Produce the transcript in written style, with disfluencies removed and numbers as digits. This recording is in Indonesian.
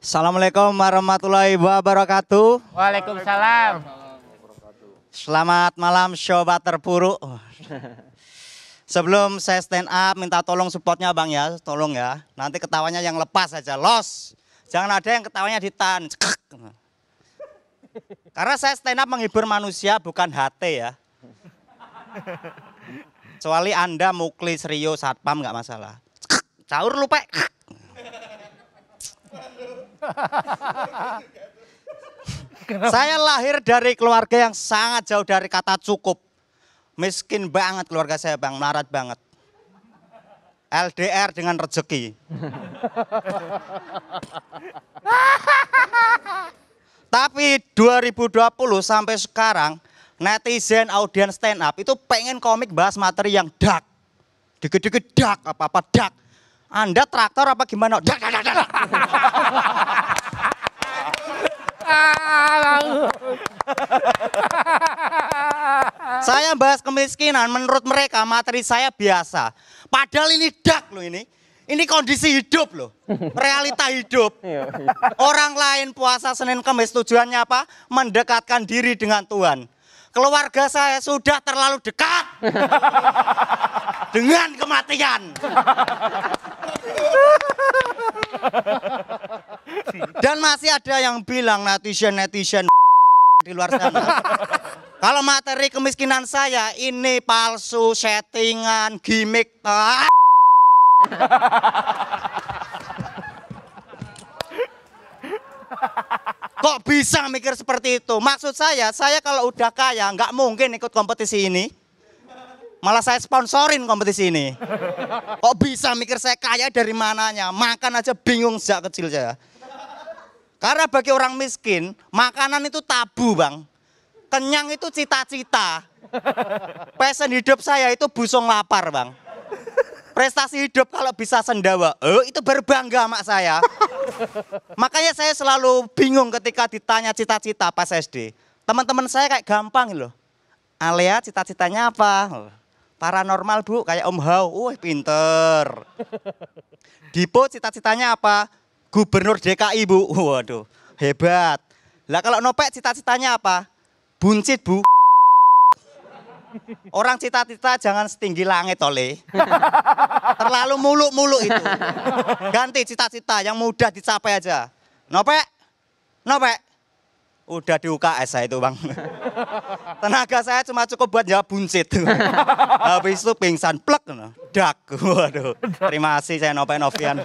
Assalamualaikum warahmatullahi wabarakatuh. Waalaikumsalam. Selamat malam sobat terpuruk. Sebelum saya stand up minta tolong supportnya bang ya, tolong ya. Nanti ketawanya yang lepas aja, los. Jangan ada yang ketawanya ditahan. Karena saya stand up menghibur manusia bukan hati ya. Kecuali Anda mukli serius satpam nggak masalah. Caur lupa. Saya lahir dari keluarga yang sangat jauh dari kata cukup. Miskin banget keluarga saya bang, melarat banget. LDR dengan rezeki. Tapi 2020 sampai sekarang, netizen audiens stand up itu pengen komik bahas materi yang dark. Dikit-dikit dark, apa-apa dark. Anda traktor apa gimana? Dark, dark, dark, dark. Saya bahas kemiskinan, menurut mereka materi saya biasa. Padahal ini dark loh ini. Ini kondisi hidup loh, realita hidup. Orang lain puasa Senin Kemis tujuannya apa? Mendekatkan diri dengan Tuhan. Keluarga saya sudah terlalu dekat dengan kematian. Dan masih ada yang bilang netizen di luar sana. Kalau materi kemiskinan saya ini palsu, settingan, gimmick. Kok bisa mikir seperti itu? Maksud saya kalau udah kaya nggak mungkin ikut kompetisi ini. Malah saya sponsorin kompetisi ini. Kok bisa mikir saya kaya dari mananya? Makan aja bingung sejak kecil saya. Karena bagi orang miskin, makanan itu tabu bang. Kenyang itu cita-cita. Passion hidup saya itu busung lapar bang. Prestasi hidup kalau bisa sendawa, itu berbangga mak saya. Makanya saya selalu bingung ketika ditanya cita-cita pas SD. Teman-teman saya kayak gampang loh. Alea cita-citanya apa? Paranormal bu, kayak Om Hao, pinter. Dipo cita-citanya apa? Gubernur DKI bu, waduh hebat. Lah kalau Nopek cita-citanya apa? Buncit bu. Orang cita-cita jangan setinggi langit oleh. Terlalu muluk-muluk itu. Ganti cita-cita yang mudah dicapai aja. Nopek. Udah di UKS saya itu bang. Tenaga saya cuma cukup buat jawab buncit. Habis itu pingsan plek. Dak. Waduh. Terima kasih saya Nopek Novian.